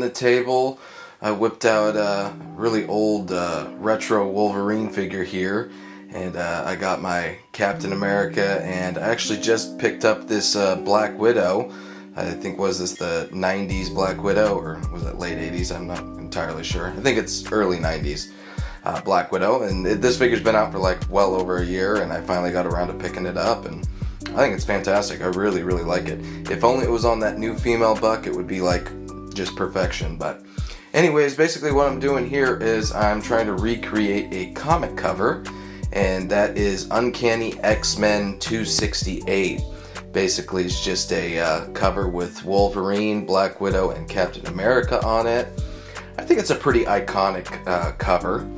the table, I whipped out a really old retro Wolverine figure here, and I got my Captain America, and I actually just picked up this Black Widow. I think, was this the 90s Black Widow, or was it late 80s? I'm not entirely sure. I think it's early 90s Black Widow, and this figure's been out for like well over a year, and I finally got around to picking it up, and I think it's fantastic. I really, really like it. If only it was on that new female buck, it would be like just perfection. But anyways, basically what I'm doing here is I'm trying to recreate a comic cover, and that is Uncanny X-Men 268. Basically, it's just a cover with Wolverine, Black Widow, and Captain America on it. I think it's a pretty iconic cover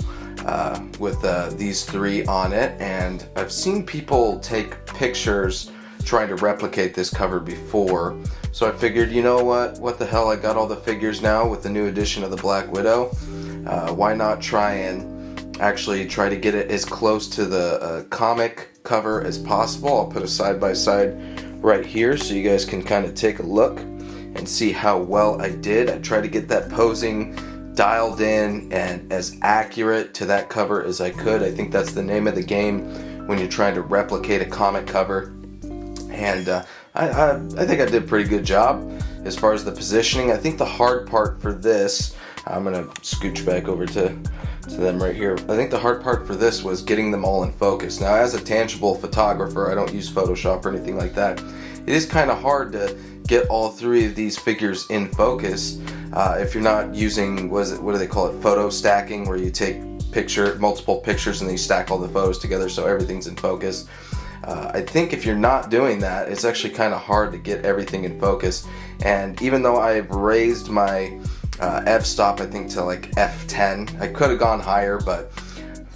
with these three on it, and I've seen people take pictures trying to replicate this cover before, so I figured, you know what the hell, I got all the figures now with the new edition of the Black Widow. Why not try to get it as close to the comic cover as possible. I'll put a side-by-side right here so you guys can kind of take a look and see how well I did. I tried to get that posing dialed in and as accurate to that cover as I could. I think that's the name of the game when you're trying to replicate a comic cover, and I think I did a pretty good job as far as the positioning. I think the hard part for this, I'm gonna scooch back over to them right here. I think the hard part for this was getting them all in focus. Now, as a tangible photographer, I don't use Photoshop or anything like that. It is kind of hard to get all three of these figures in focus if you're not using, what do they call it, photo stacking, where you take multiple pictures and then you stack all the photos together so everything's in focus. I think if you're not doing that, it's actually kind of hard to get everything in focus. And even though I've raised my f-stop, I think, to like f10, I could have gone higher, but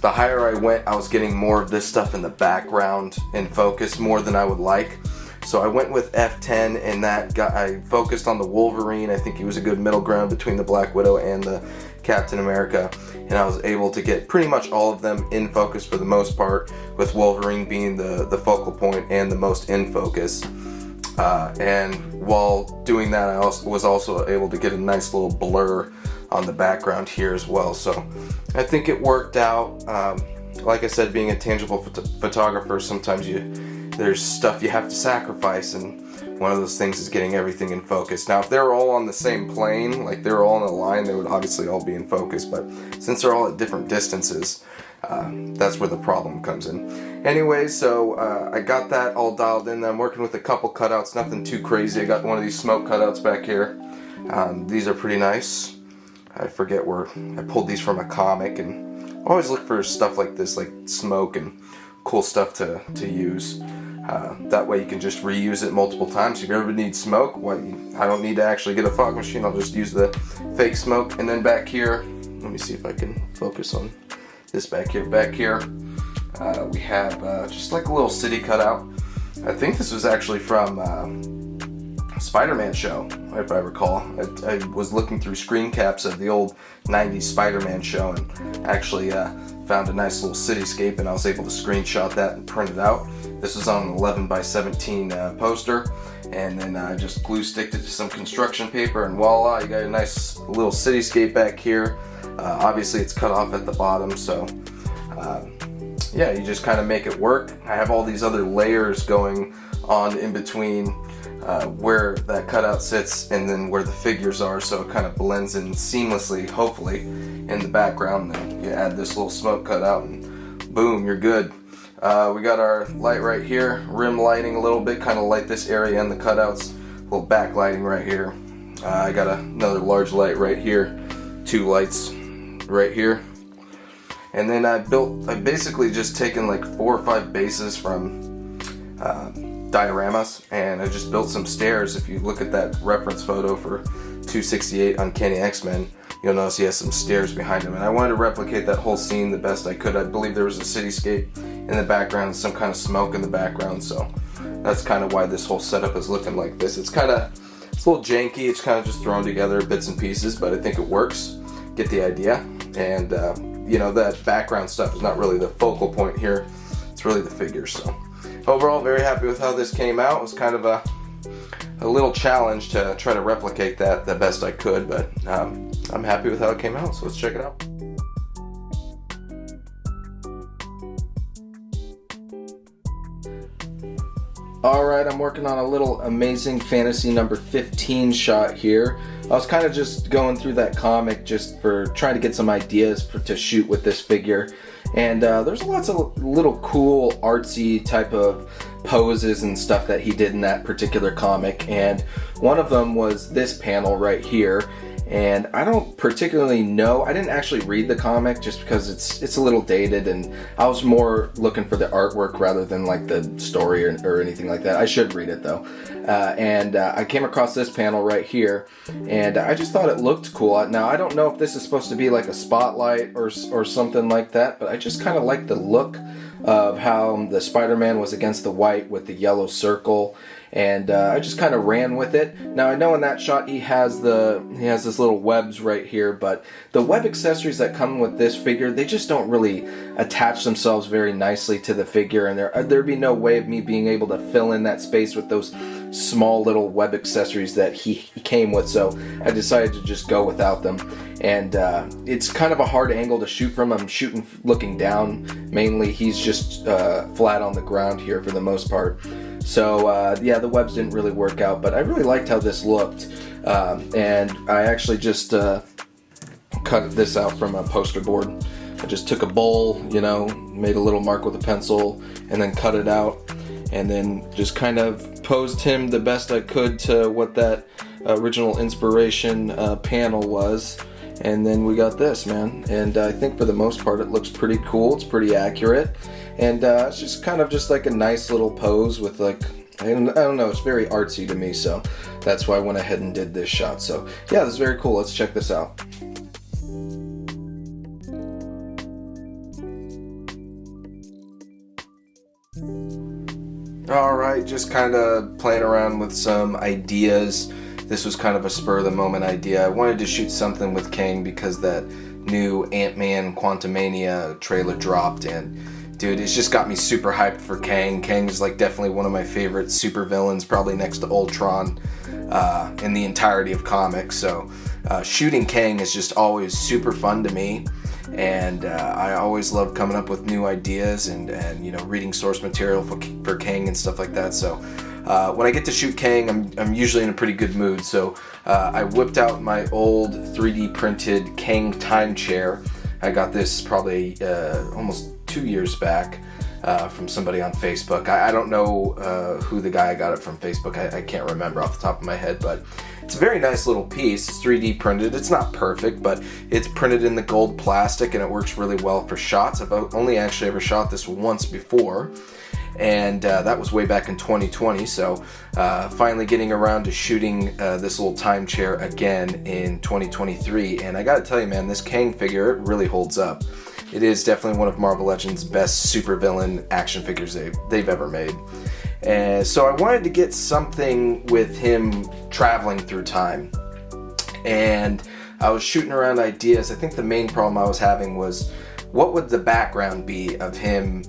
the higher I went, I was getting more of this stuff in the background in focus more than I would like. So I went with f10, and I focused on the Wolverine. I think he was a good middle ground between the Black Widow and the Captain America, and I was able to get pretty much all of them in focus for the most part, with Wolverine being the focal point and the most in focus. And while doing that, I was also able to get a nice little blur on the background here as well. So I think it worked out. Like I said, being a tangible photographer, sometimes there's stuff you have to sacrifice, and one of those things is getting everything in focus. Now, if they were all on the same plane, like they were all in a line, they would obviously all be in focus, but since they're all at different distances, that's where the problem comes in. Anyway, so I got that all dialed in. I'm working with a couple cutouts, nothing too crazy. I got one of these smoke cutouts back here. These are pretty nice. I forget where I pulled these from a comic, and I always look for stuff like this, like smoke and cool stuff to use. That way you can just reuse it multiple times. If you ever need smoke, I don't need to actually get a fog machine. I'll just use the fake smoke. And then back here, let me see if I can focus on this back here. Back here, we have just like a little city cutout. I think this was actually from Spider-Man show, if I recall. I was looking through screen caps of the old 90s Spider-Man show, and actually found a nice little cityscape, and I was able to screenshot that and print it out. This is on an 11 by 17 poster, and then I just glue sticked it to some construction paper, and voila, you got a nice little cityscape back here. Obviously it's cut off at the bottom, so yeah, you just kind of make it work. I have all these other layers going on in between where that cutout sits and then where the figures are, so it kind of blends in seamlessly, hopefully, in the background. Then you add this little smoke cutout, and boom, you're good. We got our light right here, rim lighting a little bit, kind of light this area and the cutouts. A little backlighting right here. I got another large light right here, two lights right here. And then I basically just taken like 4 or 5 bases from dioramas, and I just built some stairs. If you look at that reference photo for 268 Uncanny X-Men, you'll notice he has some stairs behind him, and I wanted to replicate that whole scene the best I could. I believe there was a cityscape in the background and some kind of smoke in the background, so that's kind of why this whole setup is looking like this. It's a little janky, it's kind of just thrown together bits and pieces, but I think it works. Get the idea. And you know, that background stuff is not really the focal point here, it's really the figures. So overall, very happy with how this came out. It was kind of a a little challenge to try to replicate that the best I could, but I'm happy with how it came out, so let's check it out. Alright, I'm working on a little Amazing Fantasy number 15 shot here. I was kind of just going through that comic just for trying to get some ideas to shoot with this figure. And there's lots of little cool artsy type of poses and stuff that he did in that particular comic. And one of them was this panel right here. And I don't particularly know, I didn't actually read the comic just because it's a little dated, and I was more looking for the artwork rather than like the story or anything like that. I should read it though. I came across this panel right here, and I just thought it looked cool. Now I don't know if this is supposed to be like a spotlight or something like that, but I just kind of like the look of how the Spider-Man was against the white with the yellow circle. And I just kind of ran with it. Now I know in that shot he has this little webs right here, but the web accessories that come with this figure, they just don't really attach themselves very nicely to the figure, and there'd be no way of me being able to fill in that space with those small little web accessories that he came with, so I decided to just go without them. And it's kind of a hard angle to shoot from. I'm shooting looking down mainly. He's just flat on the ground here for the most part. So yeah, the webs didn't really work out, but I really liked how this looked. And I actually just cut this out from a poster board. I just took a bowl, made a little mark with a pencil, and then cut it out, and then just kind of posed him the best I could to what that original inspiration panel was. And then we got this, man. And I think for the most part it looks pretty cool. It's pretty accurate. And it's just kind of just like a nice little pose with like, I don't know, it's very artsy to me, so that's why I went ahead and did this shot. So yeah, this is very cool. Let's check this out. Alright, just kind of playing around with some ideas. This was kind of a spur of the moment idea. I wanted to shoot something with Kang because that new Ant-Man Quantumania trailer dropped, and dude, it's just got me super hyped for Kang. Kang is like definitely one of my favorite supervillains, probably next to Ultron in the entirety of comics. So shooting Kang is just always super fun to me. And I always love coming up with new ideas and reading source material for Kang and stuff like that. So when I get to shoot Kang, I'm usually in a pretty good mood. So I whipped out my old 3D printed Kang time chair. I got this probably almost 2 years back from somebody on Facebook. I don't know who the guy I got it from Facebook. I can't remember off the top of my head, but it's a very nice little piece. It's 3D printed. It's not perfect, but it's printed in the gold plastic, and it works really well for shots. I've only actually ever shot this once before, and that was way back in 2020. So finally getting around to shooting this little time chair again in 2023. And I gotta tell you, man, this Kang figure, it really holds up. It is definitely one of Marvel Legends' best supervillain action figures they've ever made. And so I wanted to get something with him traveling through time. And I was shooting around ideas. I think the main problem I was having was, what would the background be of him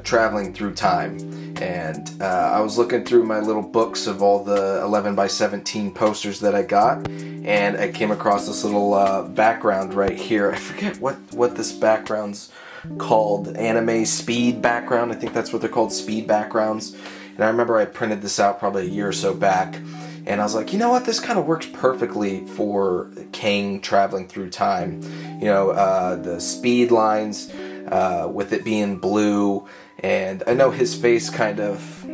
traveling through time? And I was looking through my little books of all the 11x17 posters that I got, and I came across this little background right here. I forget what this background's called. Anime speed background. I think that's what they're called, speed backgrounds. And I remember I printed this out probably a year or so back, and I was like, you know what, this kind of works perfectly for Kang traveling through time. The speed lines with it being blue, and I know his face kind of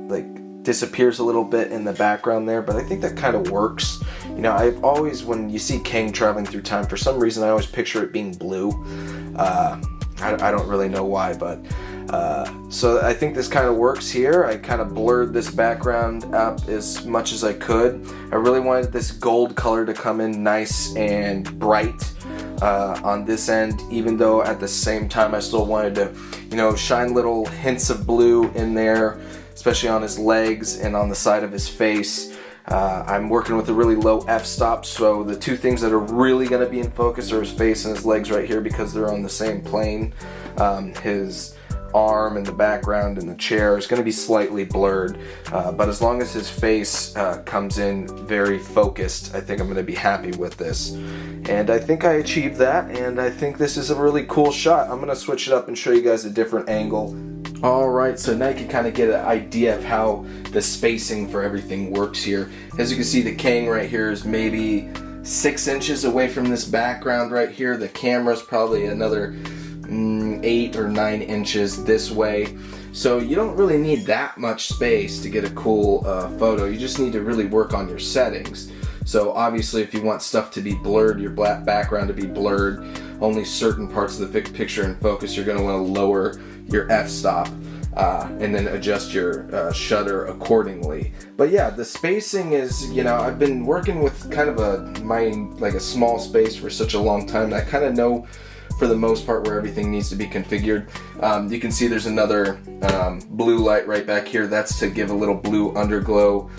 like disappears a little bit in the background there, but I think that kind of works. I've always, when you see Kang traveling through time, for some reason I always picture it being blue. I don't really know why, but so I think this kind of works here. I kind of blurred this background up as much as I could. I really wanted this gold color to come in nice and bright on this end, even though at the same time I still wanted to, shine little hints of blue in there, especially on his legs and on the side of his face. I'm working with a really low f-stop, so the two things that are really going to be in focus are his face and his legs right here, because they're on the same plane. His arm and the background and the chair is going to be slightly blurred, but as long as his face comes in very focused, I think I'm going to be happy with this. And I think I achieved that, and I think this is a really cool shot. I'm going to switch it up and show you guys a different angle. Alright, so now you can kind of get an idea of how the spacing for everything works here. As you can see, the Kang right here is maybe 6 inches away from this background right here. The camera's probably another 8 or 9 inches this way. So you don't really need that much space to get a cool photo. You just need to really work on your settings. So obviously if you want stuff to be blurred, your black background to be blurred, only certain parts of the picture in focus, you're going to want to lower your f-stop and then adjust your shutter accordingly. But yeah, the spacing is, you know, I've been working with kind of a small space for such a long time that I kind of know for the most part where everything needs to be configured. You can see there's another blue light right back here. That's to give a little blue underglow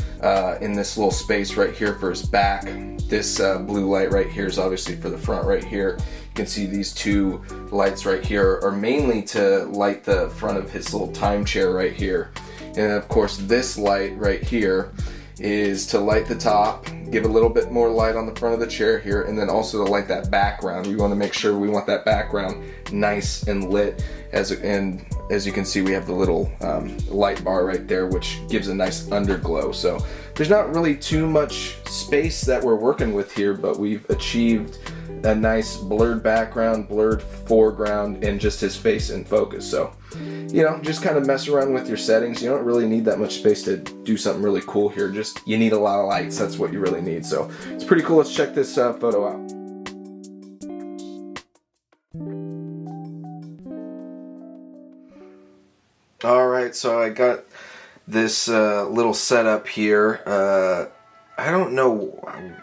in this little space right here for his back. This blue light right here is obviously for the front right here. You can see these two lights right here are mainly to light the front of his little time chair right here. And of course this light right here is to light the top, give a little bit more light on the front of the chair here, and then also to light that background. We want to make sure we want that background nice and lit. And as you can see, we have the little light bar right there, which gives a nice underglow. So there's not really too much space that we're working with here, but we've achieved a nice blurred background, blurred foreground, and just his face in focus. So, you know, just kind of mess around with your settings. You don't really need that much space to do something really cool here. Just, you need a lot of lights. That's what you really need. So it's pretty cool. Let's check this photo out. Alright, so I got this little setup here. I don't know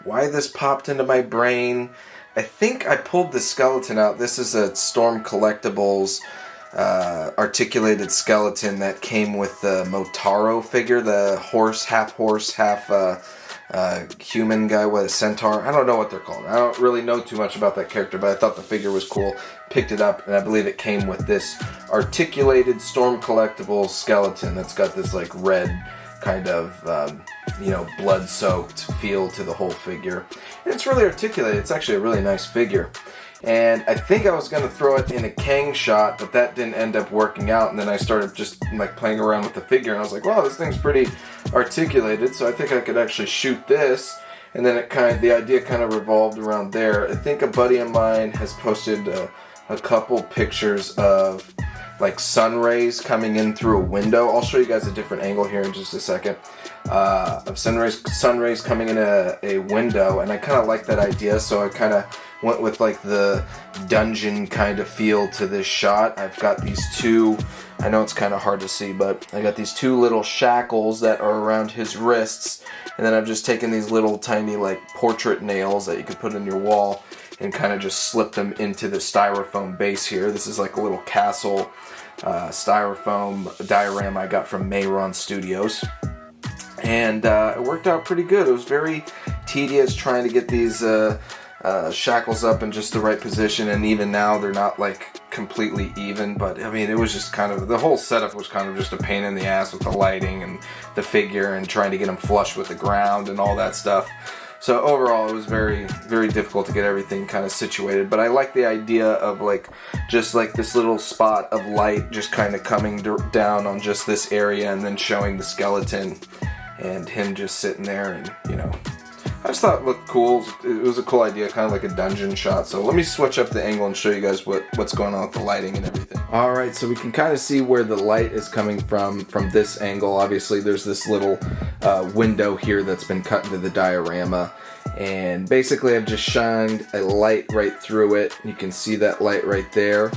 why this popped into my brain. I think I pulled the skeleton out. This is a Storm Collectibles articulated skeleton that came with the Motaro figure, the half human guy with a centaur. I don't know what they're called. I don't really know too much about that character, but I thought the figure was cool. Picked it up, and I believe it came with this articulated Storm Collectibles skeleton that's got this like red kind of blood-soaked feel to the whole figure. And it's really articulated. It's actually a really nice figure. And I think I was going to throw it in a Kang shot, but that didn't end up working out. And then I started just like playing around with the figure, and I was like, wow, this thing's pretty articulated, so I think I could actually shoot this. And then the idea kind of revolved around there. I think a buddy of mine has posted a couple pictures of like sun rays coming in through a window. I'll show you guys a different angle here in just a second. Of sun rays coming in a window, and I kind of like that idea, so I kind of went with like the dungeon kind of feel to this shot. I've got these two, I know it's kind of hard to see, but I got these two little shackles that are around his wrists, and then I've just taken these little tiny like portrait nails that you could put in your wall and kind of just slip them into the styrofoam base here. This is like a little castle styrofoam diorama I got from Mayron Studios. And it worked out pretty good. It was very tedious trying to get these shackles up in just the right position, and even now they're not like completely even, but I mean it was just kind of, the whole setup was kind of just a pain in the ass with the lighting and the figure and trying to get them flush with the ground and all that stuff. So overall it was very, very difficult to get everything kind of situated, but I like the idea of like just like this little spot of light just kind of coming down on just this area and then showing the skeleton and him just sitting there, and you know, I just thought it looked cool. It was a cool idea, kind of like a dungeon shot. So let me switch up the angle and show you guys what's going on with the lighting and everything. Alright, so we can kind of see where the light is coming from this angle. Obviously there's this little window here that's been cut into the diorama, and basically I've just shined a light right through it. You can see that light right there,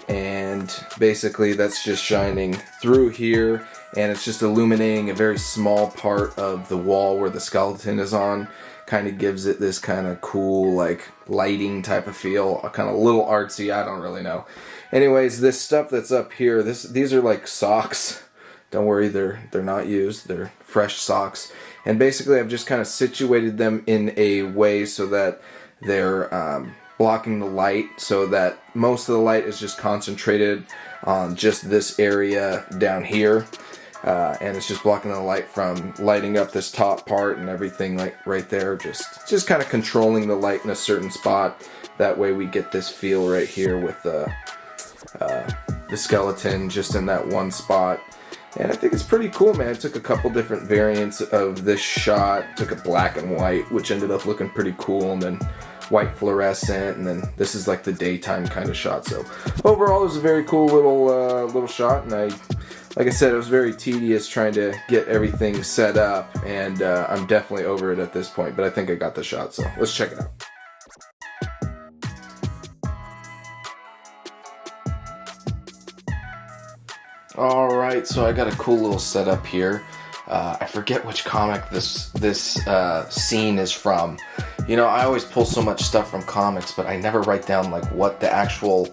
and basically that's just shining through here, and it's just illuminating a very small part of the wall where the skeleton is on. Kind of gives it this kind of cool like lighting type of feel, kind of a little artsy, I don't really know. Anyways, this stuff that's up here, these are like socks. Don't worry, they're not used, they're fresh socks. And basically I've just kind of situated them in a way so that they're blocking the light so that most of the light is just concentrated on just this area down here. And it's just blocking the light from lighting up this top part and everything like right there. Just kind of controlling the light in a certain spot. That way we get this feel right here with the skeleton just in that one spot. And I think it's pretty cool, man. I took a couple different variants of this shot. Took a black and white, which ended up looking pretty cool, and then white fluorescent, and then this is like the daytime kind of shot. So overall, it was a very cool little shot, and like I said, it was very tedious trying to get everything set up, and I'm definitely over it at this point, but I think I got the shot, so let's check it out. Alright, so I got a cool little setup here. I forget which comic this scene is from. You know, I always pull so much stuff from comics, but I never write down like what the actual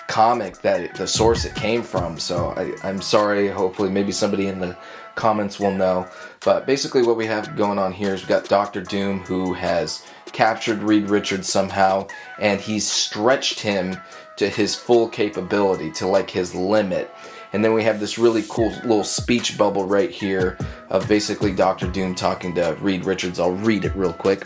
comic the source it came from. So I'm sorry. Hopefully, maybe somebody in the comments will know. But basically, what we have going on here is we've got Dr. Doom, who has captured Reed Richards somehow, and he's stretched him to his full capability, to like his limit. And then we have this really cool little speech bubble right here of basically Dr. Doom talking to Reed Richards. I'll read it real quick.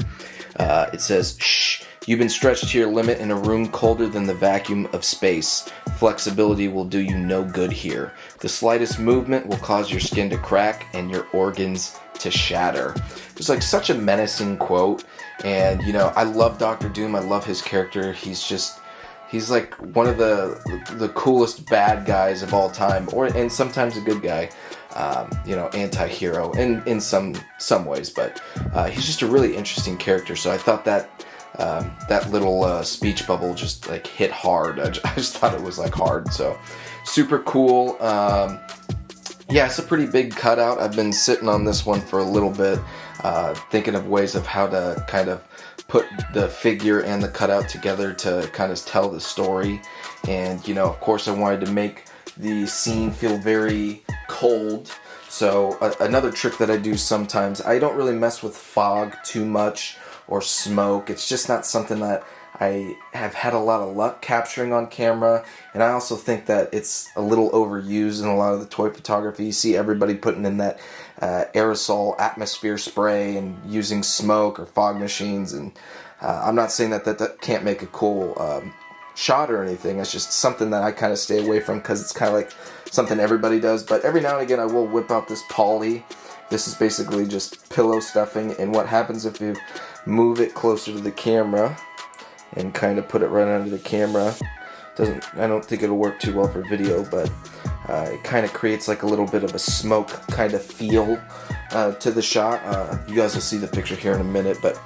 It says, "Shh, you've been stretched to your limit in a room colder than the vacuum of space. Flexibility will do you no good here. The slightest movement will cause your skin to crack and your organs to shatter." It's like such a menacing quote. And, you know, I love Dr. Doom. I love his character. He's like one of the coolest bad guys of all time, and sometimes a good guy, you know, anti-hero in some ways, but he's just a really interesting character. So I thought that little speech bubble just like hit hard. I just thought it was like hard. So super cool. Yeah, it's a pretty big cutout. I've been sitting on this one for a little bit, thinking of ways of how to kind of put the figure and the cutout together to kind of tell the story. And, you know, of course I wanted to make the scene feel very cold. So another trick that I do sometimes, I don't really mess with fog too much or smoke. It's just not something that I have had a lot of luck capturing on camera, and I also think that it's a little overused in a lot of the toy photography. You see everybody putting in that aerosol atmosphere spray and using smoke or fog machines, and I'm not saying that can't make a cool shot or anything. It's just something that I kind of stay away from because it's kind of like something everybody does. But every now and again I will whip out this poly. This is basically just pillow stuffing, and what happens if you move it closer to the camera and kind of put it right under the camera. I don't think it'll work too well for video, but it kind of creates like a little bit of a smoke kind of feel to the shot. You guys will see the picture here in a minute, but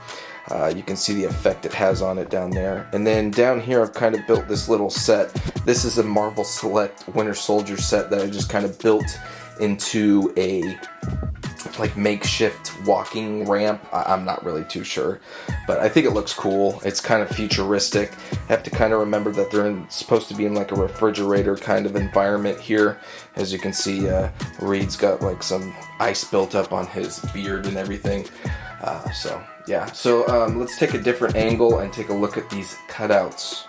you can see the effect it has on it down there. And then down here I've kind of built this little set. This is a Marvel Select Winter Soldier set that I just kind of built into a like makeshift walking ramp. I'm not really too sure, but I think it looks cool. It's kind of futuristic. I have to kind of remember that they're supposed to be in like a refrigerator kind of environment here. As you can see, Reed's got like some ice built up on his beard and everything. So yeah, so let's take a different angle and take a look at these cutouts.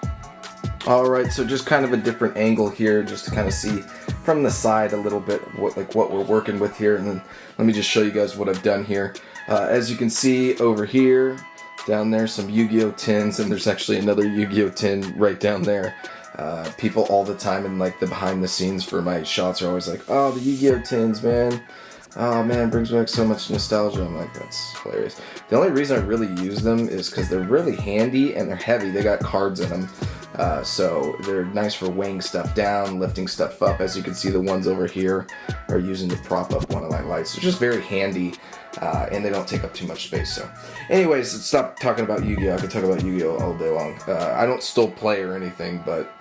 Alright, so just kind of a different angle here, just to kind of see from the side a little bit what we're working with here, and then let me just show you guys what I've done here. As you can see over here, down there, some Yu-Gi-Oh tins, and there's actually another Yu-Gi-Oh tin right down there. People all the time in like the behind the scenes for my shots are always like, "Oh, the Yu-Gi-Oh tins, man. Oh man, brings back so much nostalgia." I'm like, that's hilarious. The only reason I really use them is because they're really handy and they're heavy. They got cards in them. So they're nice for weighing stuff down, lifting stuff up. As you can see, the ones over here are using to prop up one of my lights. They're just very handy, and they don't take up too much space. So anyways, let's stop talking about Yu-Gi-Oh! I could talk about Yu-Gi-Oh! All day long. I don't still play or anything, but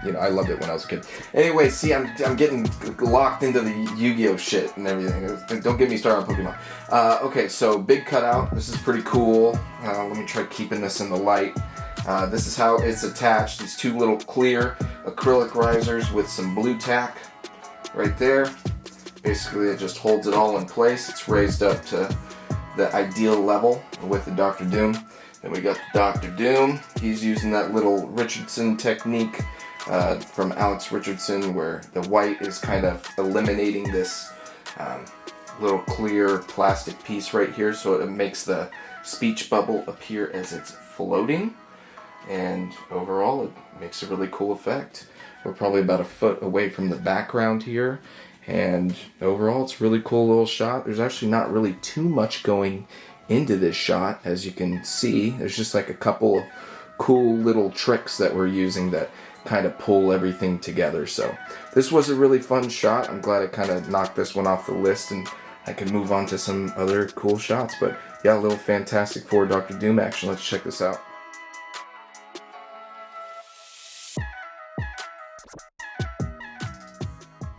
you know, I loved it when I was a kid. Anyway, see, I'm getting locked into the Yu-Gi-Oh! Shit and everything. Don't get me started on Pokemon. Okay, so big cutout. This is pretty cool. Let me try keeping this in the light. This is how it's attached. These two little clear acrylic risers with some blue tack right there. Basically, it just holds it all in place. It's raised up to the ideal level with the Dr. Doom. Then we got Dr. Doom. He's using that little Richardson technique from Alex Richardson, where the white is kind of eliminating this little clear plastic piece right here, so it makes the speech bubble appear as it's floating. And overall, it makes a really cool effect. We're probably about a foot away from the background here, and overall it's a really cool little shot. There's actually not really too much going into this shot, as you can see. There's just like a couple of cool little tricks that we're using that kind of pull everything together. So this was a really fun shot. I'm glad I kind of knocked this one off the list and I can move on to some other cool shots. But yeah, a little Fantastic Four Dr. Doom action. Let's check this out.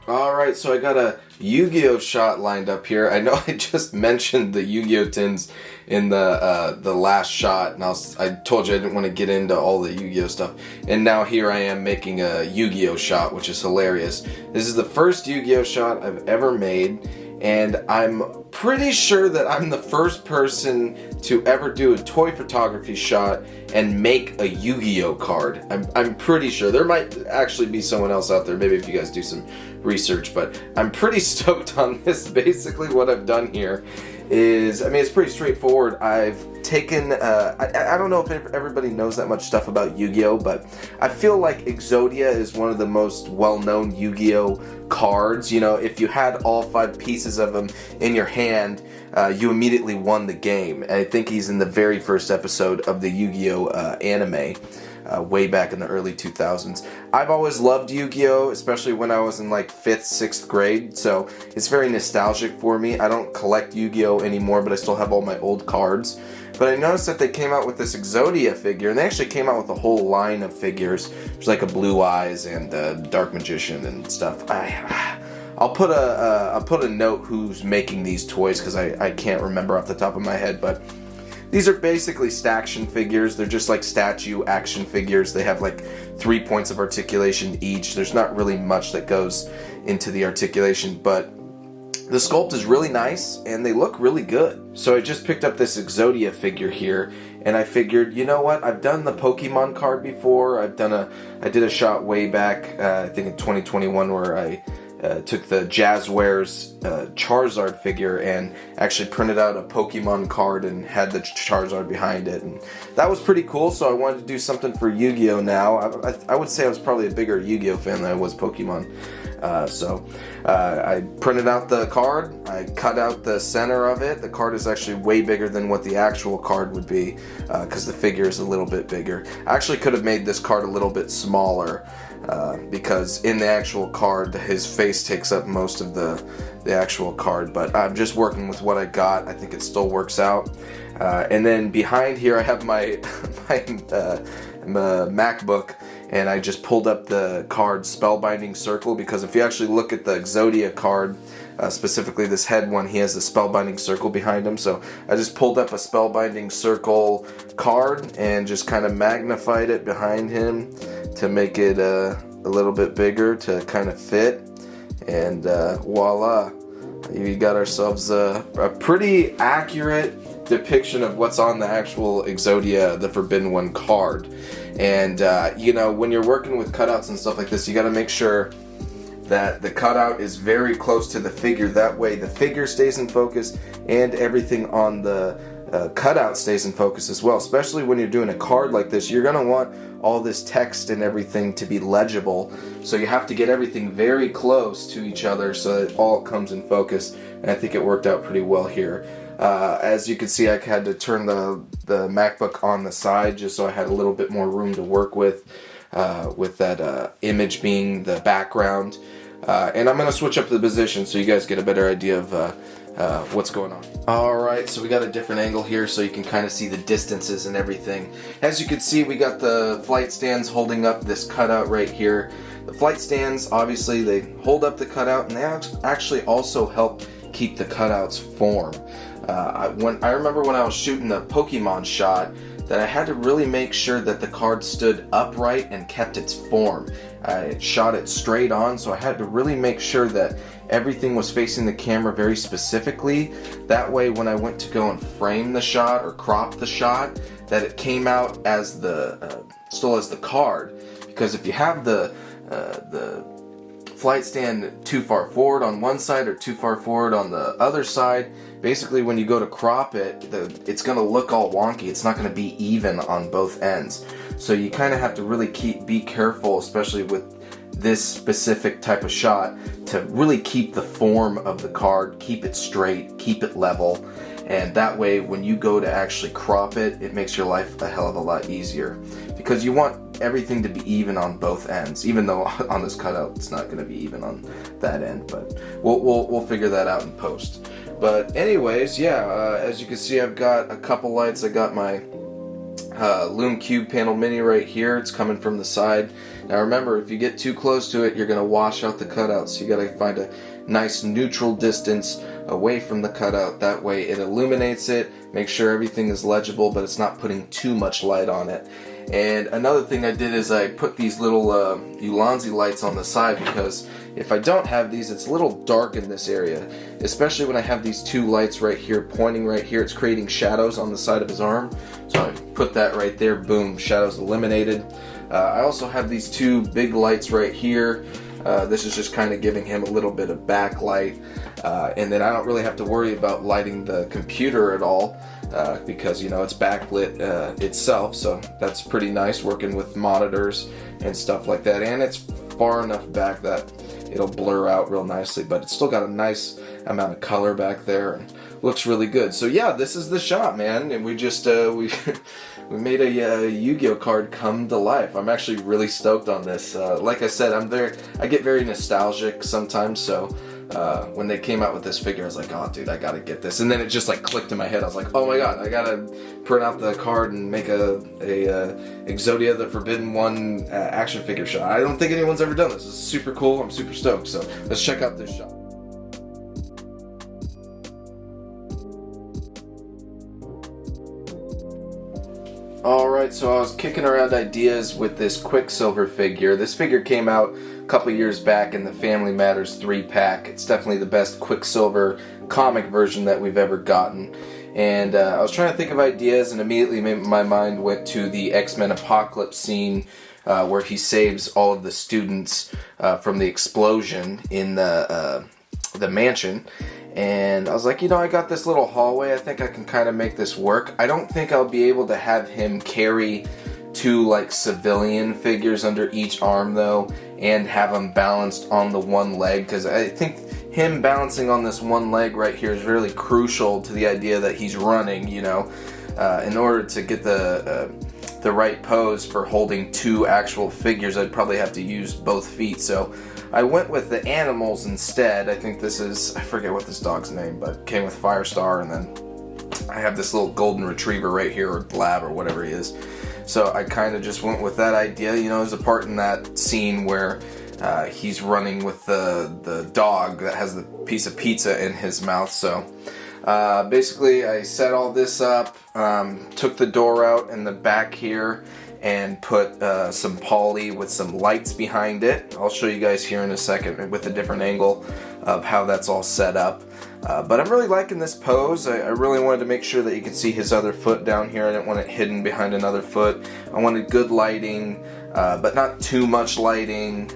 Alright, so I got a Yu-Gi-Oh shot lined up here. I know I just mentioned the Yu-Gi-Oh tins in the last shot, and I told you I didn't want to get into all the Yu-Gi-Oh stuff. And now here I am making a Yu-Gi-Oh shot, which is hilarious. This is the first Yu-Gi-Oh shot I've ever made, and I'm pretty sure that I'm the first person to ever do a toy photography shot and make a Yu-Gi-Oh card. I'm pretty sure. There might actually be someone else out there, maybe if you guys do some research, but I'm pretty stoked on this. Basically what I've done here is, I mean, it's pretty straightforward. I've taken, I don't know if everybody knows that much stuff about Yu-Gi-Oh, but I feel like Exodia is one of the most well-known Yu-Gi-Oh cards. You know, if you had all 5 pieces of them in your hand, you immediately won the game. And I think he's in the very first episode of the Yu-Gi-Oh anime. Way back in the early 2000s. I've always loved Yu-Gi-Oh, especially when I was in like 5th, 6th grade, so it's very nostalgic for me. I don't collect Yu-Gi-Oh anymore, but I still have all my old cards. But I noticed that they came out with this Exodia figure, and they actually came out with a whole line of figures. There's like a Blue Eyes and a Dark Magician and stuff. I'll put a note who's making these toys, because I can't remember off the top of my head, but these are basically staction figures. They're just like statue action figures. They have like 3 points of articulation each. There's not really much that goes into the articulation, but the sculpt is really nice and they look really good. So I just picked up this Exodia figure here, and I figured, you know what? I've done the Pokemon card before. I did a shot way back, I think in 2021, where I took the Jazzwares Charizard figure and actually printed out a Pokemon card and had the Charizard behind it, and that was pretty cool. So I wanted to do something for Yu-Gi-Oh now. I would say I was probably a bigger Yu-Gi-Oh fan than I was Pokemon. So I printed out the card, I cut out the center of it. The card is actually way bigger than what the actual card would be, because the figure is a little bit bigger. I actually could have made this card a little bit smaller, because in the actual card his face takes up most of the actual card, but I'm just working with what I got. I think it still works out. And then behind here I have my MacBook, and I just pulled up the card Spellbinding Circle, because if you actually look at the Exodia card, specifically this head one, he has the Spellbinding Circle behind him. So I just pulled up a Spellbinding Circle card and just kind of magnified it behind him to make it a little bit bigger to kind of fit, and voila, we got ourselves a pretty accurate depiction of what's on the actual Exodia the Forbidden One card. And you know, when you're working with cutouts and stuff like this, you got to make sure that the cutout is very close to the figure. That way the figure stays in focus and everything on the cutout stays in focus as well. Especially when you're doing a card like this, you're going to want all this text and everything to be legible, so you have to get everything very close to each other so that it all comes in focus, and I think it worked out pretty well here. As you can see, I had to turn the MacBook on the side just so I had a little bit more room to work with that image being the background. And I'm going to switch up the position so you guys get a better idea of what's going on. Alright, so we got a different angle here so you can kind of see the distances and everything. As you can see, we got the flight stands holding up this cutout right here. The flight stands, obviously, they hold up the cutout, and they actually also help keep the cutouts form. I remember when I was shooting the Pokemon shot that I had to really make sure that the card stood upright and kept its form. I shot it straight on, so I had to really make sure that everything was facing the camera very specifically. That way when I went to go and frame the shot or crop the shot, that it came out as still as the card, because if you have the flight stand too far forward on one side or too far forward on the other side, basically when you go to crop it, it's going to look all wonky. It's not going to be even on both ends. So you kind of have to really be careful, especially with this specific type of shot, to really keep the form of the card, keep it straight, keep it level, and that way when you go to actually crop it, it makes your life a hell of a lot easier, because you want everything to be even on both ends, even though on this cutout it's not going to be even on that end, but we'll figure that out in post. But anyways, yeah, as you can see, I've got a couple lights. I got my Lume Cube panel mini right here. It's coming from the side. Now remember, if you get too close to it, you're going to wash out the cutout, so you got to find a nice neutral distance away from the cutout. That way it illuminates it, make sure everything is legible, but it's not putting too much light on it. And another thing I did is I put these little Ulanzi lights on the side, because if I don't have these, it's a little dark in this area, especially when I have these two lights right here pointing right here. It's creating shadows on the side of his arm, so I put that right there, boom, shadows eliminated. I also have these two big lights right here. This is just kind of giving him a little bit of backlight, and then I don't really have to worry about lighting the computer at all, because you know it's backlit itself, so that's pretty nice, working with monitors and stuff like that. And it's far enough back that it'll blur out real nicely, but it's still got a nice amount of color back there and looks really good. So yeah, this is the shot, man, and we just we made a Yu-Gi-Oh card come to life. I'm actually really stoked on this. Like I said, I get very nostalgic sometimes, so when they came out with this figure, I was like, oh dude, I gotta get this. And then it just like clicked in my head. I was like, oh my god, I gotta print out the card and make a Exodia the Forbidden One action figure shot. I don't think anyone's ever done this. It's super cool. I'm super stoked. So let's check out this shot. Alright, so I was kicking around ideas with this Quicksilver figure. This figure came out a couple years back in the Family Matters 3-pack. It's definitely the best Quicksilver comic version that we've ever gotten. And I was trying to think of ideas, and immediately my mind went to the X-Men Apocalypse scene where he saves all of the students from the explosion in the mansion. And I was like, you know, I got this little hallway. I think I can kind of make this work. I don't think I'll be able to have him carry two like civilian figures under each arm though, and have them balanced on the one leg, because I think him balancing on this one leg right here is really crucial to the idea that he's running, you know, in order to get the right pose for holding two actual figures. I'd probably have to use both feet, so I went with the animals instead. I think this is, I forget what this dog's name, but came with Firestar, and then I have this little golden retriever right here, or lab, or whatever he is. So I kind of just went with that idea. You know, there's a part in that scene where he's running with the dog that has the piece of pizza in his mouth. So basically I set all this up, took the door out in the back here, and put some poly with some lights behind it. I'll show you guys here in a second with a different angle of how that's all set up. But I'm really liking this pose. I really wanted to make sure that you could see his other foot down here. I didn't want it hidden behind another foot. I wanted good lighting, but not too much lighting.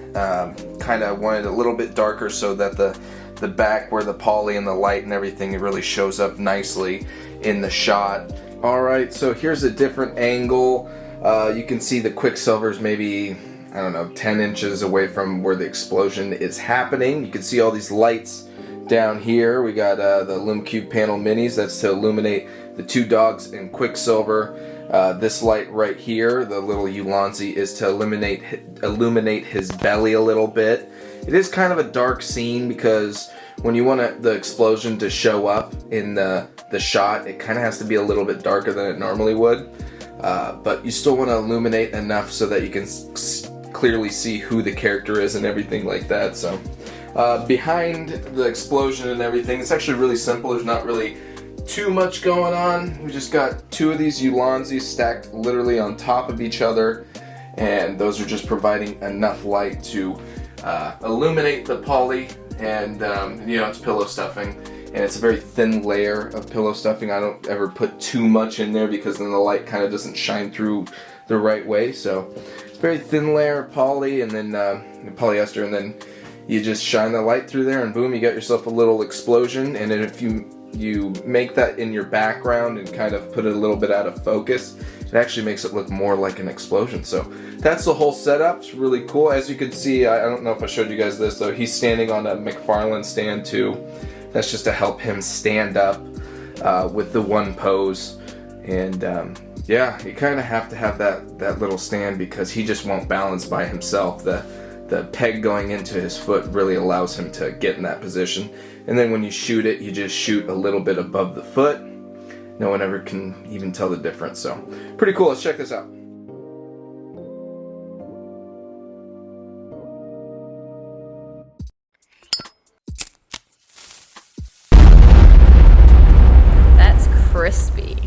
Kind of wanted a little bit darker so that the back where the poly and the light and everything, it really shows up nicely in the shot. Alright, so here's a different angle. You can see the Quicksilver's maybe, I don't know, 10 inches away from where the explosion is happening. You can see all these lights down here. We got the Lume Cube panel minis. That's to illuminate the two dogs in Quicksilver. This light right here, the little Ulanzi, is to illuminate his belly a little bit. It is kind of a dark scene because when you want the explosion to show up in the shot, it kind of has to be a little bit darker than it normally would. But you still want to illuminate enough so that you can clearly see who the character is and everything like that. So behind the explosion and everything, it's actually really simple. There's not really too much going on. We just got two of these Ulanzis stacked literally on top of each other, and those are just providing enough light to illuminate the poly, and you know, it's pillow stuffing. and it's a very thin layer of pillow stuffing. I don't ever put too much in there because then the light kind of doesn't shine through the right way. So it's a very thin layer of poly and then polyester, and then you just shine the light through there and boom, you got yourself a little explosion. And then if you make that in your background and kind of put it a little bit out of focus, it actually makes it look more like an explosion. So that's the whole setup. It's really cool. As you can see, I don't know if I showed you guys this though, he's standing on a McFarlane stand too. That's just to help him stand up with the one pose. And yeah, you kind of have to have that little stand because he just won't balance by himself. The peg going into his foot really allows him to get in that position. And then when you shoot it, you just shoot a little bit above the foot. No one ever can even tell the difference. So pretty cool. Let's check this out. That's crispy.